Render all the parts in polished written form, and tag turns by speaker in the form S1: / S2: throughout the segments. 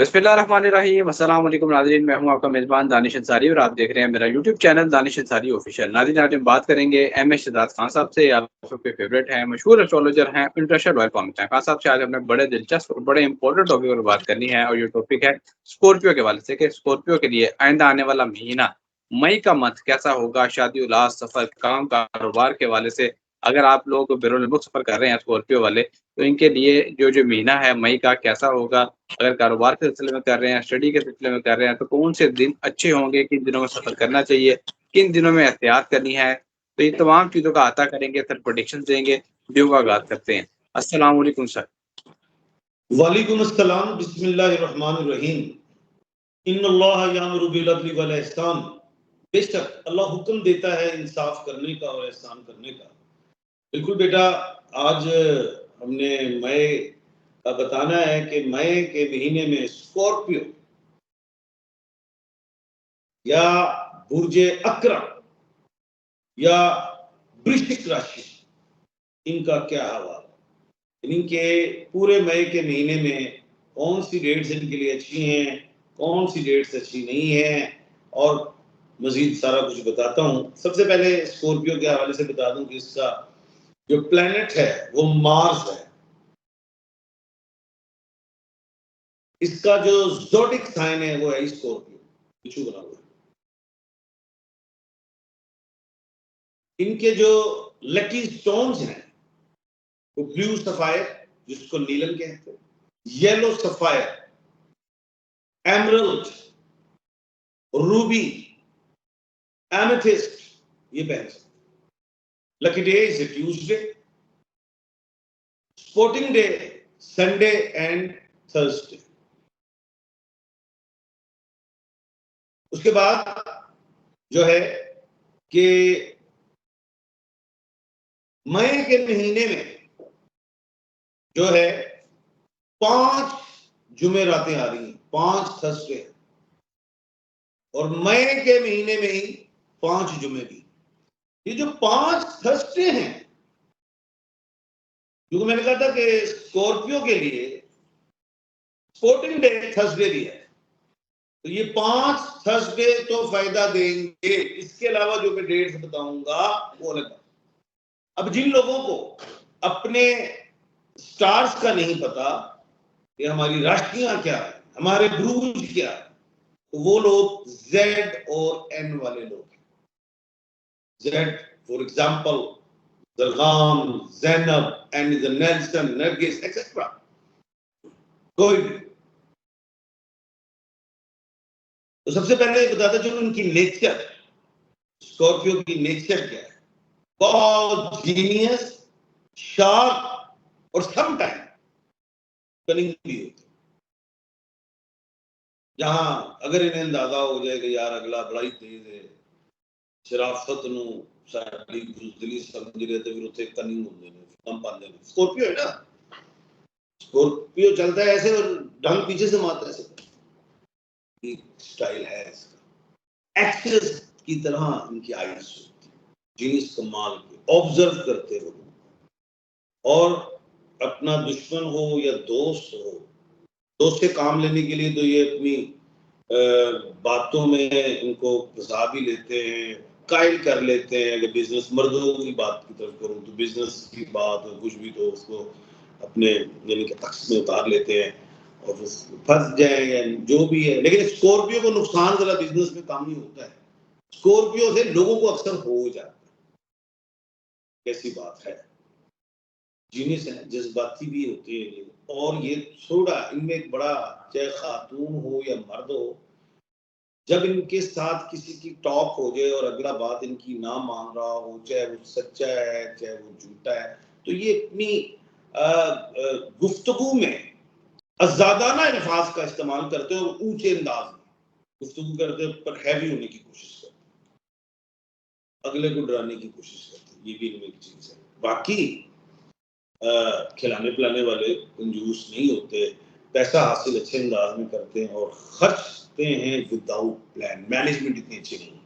S1: बिस्मिल्लाहिर्रहमानिर्रहीम अस्सलाम वालेकुम नाज़रीन, मैं हूं आपका मेज़बान दानिश अंसारी और आप देख रहे हैं मेरा YouTube channel Danish Ansari official. नाज़रीन, आज हम बात करेंगे एम एस शहजाद खान साहब से। आप सबके फेवरेट हैं, मशहूर एस्ट्रोलॉजर हैं, इंटरेस्टेड रॉयल कॉमिक्स हैं। खान साहब से आज हमें बड़े दिलचस्प और बड़े इंपॉर्टेंट टॉपिक पर बात करनी है और ये टॉपिक है स्कॉर्पियो के हवाले से कि स्कॉर्पियो के लिए आइंदा आने वाला महीना मई का मंथ कैसा होगा, शादी उलास, सफ़र, काम, कारोबार के हवाले से। अगर आप लोग बैरुल मुल्क सफ़र कर रहे हैं स्कॉर्पियो वाले, तो इनके लिए जो महीना है मई का कैसा होगा? अगर कारोबार के सिलसिले में कर रहे हैं, स्टडी के सिलसिले में कर रहे हैं, तो कौन से दिन अच्छे होंगे, किन दिनों में सफ़र करना चाहिए, किन दिनों में एहतियात करनी है? तो ये तमाम चीज़ों का अहाता करेंगे, फिर प्रेडिक्शंस देंगे, वीडियो का आगाज़ करते हैं। अस्सलाम वालेकुम सर।
S2: वालेकुम अस्सलाम, बिस्मिल्लाहिर्रहमानिर्रहीम। इन्नल्लाह यामुरु बिल अदली वल इहसान। बेशक अल्लाह हुक्म देता है इंसाफ करने का और एहसान करने का। बिल्कुल बेटा, आज हमने मई का बताना है कि मई के महीने में स्कॉर्पियो या बुर्जे अकरम या वृश्चिक राशि, इनका क्या हाल, इनके पूरे मई के महीने में कौन सी डेट्स इनके लिए अच्छी हैं, कौन सी डेट्स अच्छी नहीं हैं, और मजीद सारा कुछ बताता हूँ। सबसे पहले स्कॉर्पियो के हवाले से बता दूं कि इसका जो प्लैनेट है वो मार्स है। इसका जो ज़ोडिक साइन है वो है स्कॉर्पियो, बिच्छू बना हुआ। इनके जो लकी स्टोन्स हैं वो ब्लू सफायर, जिसको नीलम कहते हैं, yellow sapphire, emerald, Ruby, amethyst, ये पहन सकते। Lucky day is Tuesday, sporting day Sunday and Thursday. उसके बाद जो है कि मई के महीने में जो है 5 जुमेरातें आ रही हैं, 5 थर्सडे, और मई के महीने में ही 5 जुमे भी। ये जो 5 थर्सडे हैं, क्योंकि मैंने कहा था कि स्कॉर्पियो के लिए स्पोर्टिंग डे थर्सडे भी है, तो ये 5 थर्सडे तो फायदा देंगे। इसके अलावा जो मैं डेट्स बताऊंगा वो अलग। अब जिन लोगों को अपने स्टार्स का नहीं पता कि हमारी राशियां क्या है, हमारे ब्रूज क्या है, तो वो लोग जेड और एन वाले लोग हैं। Z for example Zargham, Zainab, and Nelson, Nargis etcetera, कोई भी। तो सबसे पहले बताता चलो उनकी नेचर, स्कॉर्पियो की नेचर क्या है। बहुत जीनियस, शार्प और सम टाइम कनिंग भी होती। जहां अगर इन्हें अंदाजा हो जाए कि यार अगला बड़ा ही तेज है, शराफत नु साडी बुजदिली समझ रहे, तो फिर उसे कनिंग होंगे ने कम पाते हैं। स्कॉर्पियो है ना, स्कॉर्पियो चलता है ऐसे और ढंग पीछे से मारता है, ऐसे स्टाइल है इसका। एक्ट्रेस की तरह इनकी आईज होती है, जीनियस कमाल के, ऑब्जर्व करते हो। और अपना दुश्मन हो या दोस्त हो, दोस्त से काम लेने के लिए तो ये अपनी बातों में इनको फंसा भी लेते हैं, कायल कर लेते हैं। अगर बिजनेस मर्दों की बात की तरफ करूं तो बिजनेस की बात और कुछ भी तो उसको अपने यानी कि अक्स में उतार लेते हैं और फंस जाए या जो भी है। लेकिन स्कॉर्पियो को नुकसान जरा बिजनेस में काम नहीं होता है, स्कॉर्पियो से लोगों को अक्सर हो जाता है। कैसी बात है, जीनियस है, जज्बाती भी होते हैं। और ये थोड़ा इनमें एक बड़ा, चाहे खातून हो या मर्द हो, जब इनके साथ किसी की टॉक हो जाए और अगला बात इनकी ना मान रहा हो, चाहे वो सच्चा है चाहे वो झूठा है, तो ये अपनी गुफ्तगू में अज़ादाना अल्फाज का इस्तेमाल करते हैं और ऊंचे अंदाज में गुफ्तगू करते हैं, पर हैवी होने की कोशिश करते हैं, अगले को डराने की कोशिश करते हैं। ये भी इनमें एक चीज है। बाकी खिलाने पिलाने वाले कंजूस नहीं होते, पैसा हासिल अच्छे अंदाज में करते हैं और खर्चते हैं विदाउट प्लान। मैनेजमेंट इतनी अच्छी नहीं है।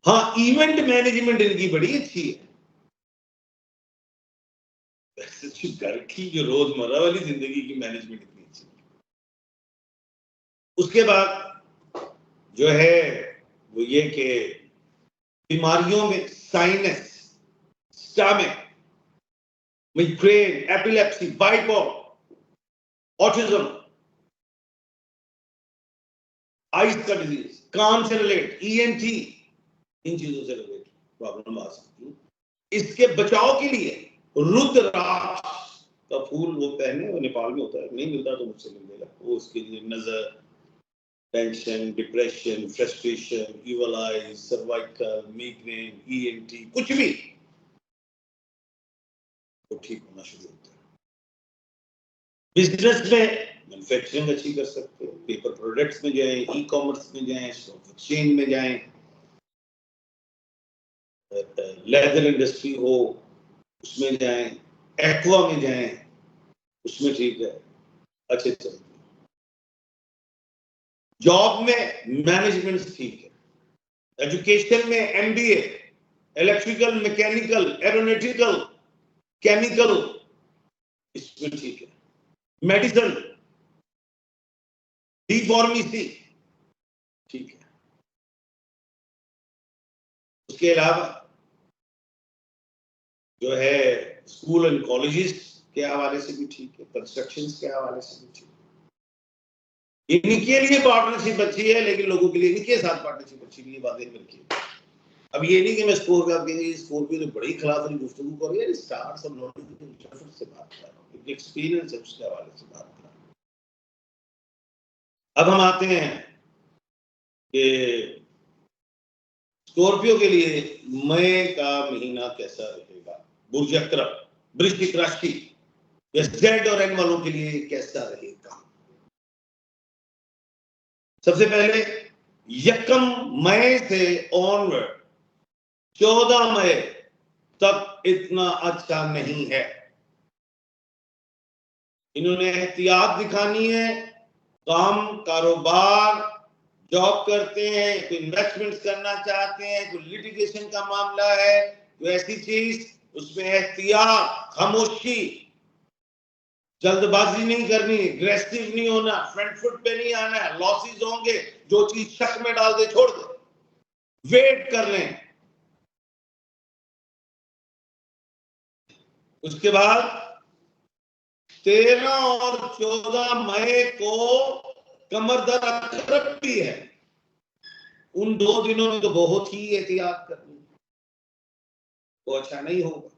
S2: हाँ, इवेंट मैनेजमेंट इनकी बड़ी अच्छी है। घर की जो रोजमर्रा वाली जिंदगी की मैनेजमेंट इतनी अच्छी है। उसके बाद जो है वो ये कि बीमारियों में sinus, stomach, migraine, epilepsy, bipole, autism, eyes का डिजीज, कान से रिलेट, ईएनटी, इन चीजों से रिलेट प्रॉब्लम आ सकती है। इसके बचाव के लिए रुद्राक्ष का फूल वो पहने, वो नेपाल में होता है, नहीं मिलता तो मुझसे मिल जाएगा। वो उसके लिए नजर, tension, depression, frustration, evil eyes, cervical, migraine, ENT, कुछ भी वो ठीक होना शुरू होता है। बिजनेस में मैन्युफैक्चरिंग अच्छी कर सकते हो, पेपर प्रोडक्ट्स में जाएं, ई कॉमर्स में जाएं, स्टॉक एक्सचेंज में जाएं, लेदर इंडस्ट्री हो उसमें जाएं, एक्वा में जाएं, उसमें ठीक है, अच्छे चलते हैं। जॉब में मैनेजमेंट ठीक है, एजुकेशन में MBA, electrical, mechanical, aeronautical, chemical, इसमें ठीक है। मेडिसिन, डी फार्मेसी ठीक है। उसके अलावा जो है स्कूल एंड कॉलेजेस के हवाले से भी ठीक है, कंस्ट्रक्शन के हवाले से भी ठीक है। इनके लिए पार्टनरशिप अच्छी है, लेकिन लोगों के लिए इनके साथ पार्टनरशिप अच्छी नहीं है, बातें मिलती है। अब ये नहीं कि मैं स्कोरपियो तो बड़ी खिलाफ गुफ्तगू कर रही है, स्टार सब नॉलेज से बात कर रहा हूँ, एक्सपीरियंस है उसके हवाले से बात कर रहा हूँ। अब हम आते हैं कि स्कॉर्पियो के लिए मई का महीना कैसा रहेगा। बुर्ज अक्रब, वृश्चिक राशि या जेड और एन वालों के लिए कैसा रहेगा। सबसे पहले 1 मई से ऑनवर्ड 14 मई तक इतना अच्छा नहीं है। इन्होंने एहतियात दिखानी है। काम, कारोबार, जॉब करते हैं, कोई इन्वेस्टमेंट्स करना चाहते हैं, कोई लिटिगेशन का मामला है, कोई ऐसी चीज, उसमें एहतियात, खामोशी, जल्दबाजी नहीं करनी, एग्रेसिव नहीं होना, फ्रंट फुट पे नहीं आना है। लॉसेस होंगे, जो चीज शक में डाल दे छोड़ दे, वेट कर लें। उसके बाद 13 और 14 मई को कमरदर अखरब भी है। उन 2 दिनों में तो बहुत ही एहतियात करनी, वो अच्छा नहीं होगा।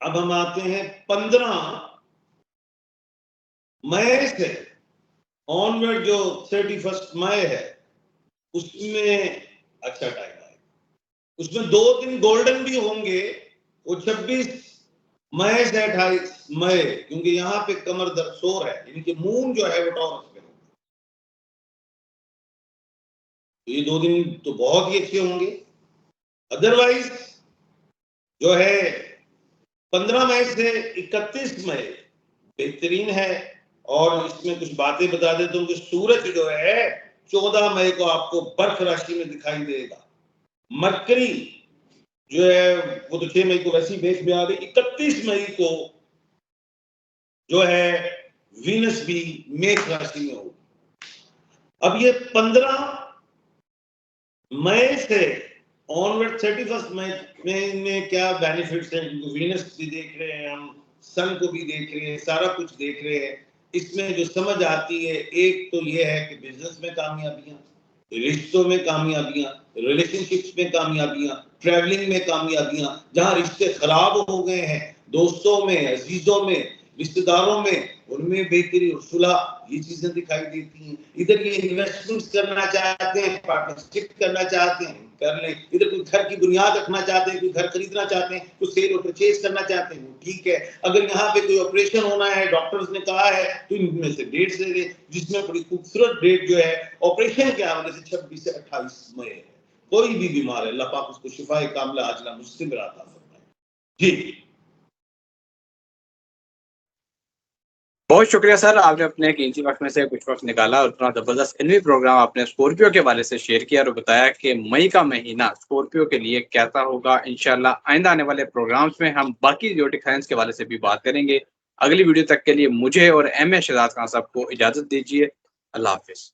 S2: अब हम आते हैं 15 मई से ऑनवर्ड, जो 31 मई है, उसमें अच्छा टाइम आएगा। उसमें 2 दिन गोल्डन भी होंगे, वो 26 मई से 28 मई, क्योंकि यहां पे कमरदर सोर है, इनके मून जो है वो टॉरस में होगा। ये 2 दिन तो बहुत ही अच्छे होंगे। अदरवाइज जो है 15 मई से 31 मई बेहतरीन है। और इसमें कुछ बातें बता देता हूं कि सूरज जो है 14 मई को आपको बर्फ राशि में दिखाई देगा। मरकरी जो है वो तो 6 मई को वैसी बेस में आ गई। 31 मई को जो है वीनस भी मेष राशि में होगी। अब ये 15 मई से ऑनवर्ड 31 मई में क्या बेनिफिट्स हैं, क्योंकि वीनस भी देख रहे हैं हम, सन को भी देख रहे हैं, सारा कुछ देख रहे हैं। इसमें जो समझ आती है, एक तो ये है कि बिजनेस में कामयाबियां, रिश्तों में कामयाबियां, रिलेशनशिप्स में कामयाबियां, ट्रैवलिंग में कामयाबियां, जहां रिश्ते खराब हो गए हैं, दोस्तों में, अजीजों में, रिश्तेदारों में, उनमें बेहतरी और सुलह, ये चीजें दिखाई देती हैं। इधर ये इन्वेस्टमेंट्स करना चाहते हैं, पार्टनरशिप करना चाहते हैं, कर लें। इधर कोई घर की बुनियाद रखना चाहते हैं, कोई घर खरीदना चाहते हैं, कुछ सेल और परचेज करना चाहते हैं, वो ठीक है। अगर यहाँ पे कोई ऑपरेशन होना है, डॉक्टर्स ने कहा है, तो इनमें से डेट्स ले लें, जिसमें बड़ी खूबसूरत डेट जो है ऑपरेशन के हवाले से 26 से 28 मई है। कोई भी बीमार है, अल्लाह पाक उसको शिफाए कामिला आजिला मुस्तमिर अता फरमाए। जी
S1: बहुत शुक्रिया सर, आपने अपने कीमती वक्त में से कुछ वक्त निकाला और इतना ज़बरदस्त इल्मी प्रोग्राम आपने स्कॉर्पियो के बारे से शेयर किया और बताया कि मई का महीना स्कॉर्पियो के लिए कैसा होगा। इंशाल्लाह आइंदा आने वाले प्रोग्राम्स में हम बाकी ज़ोडिक साइंस के बारे से भी बात करेंगे। अगली वीडियो तक के लिए मुझे और MS शहजाद खान साहब को इजाजत दीजिए। अल्लाह हाफिज।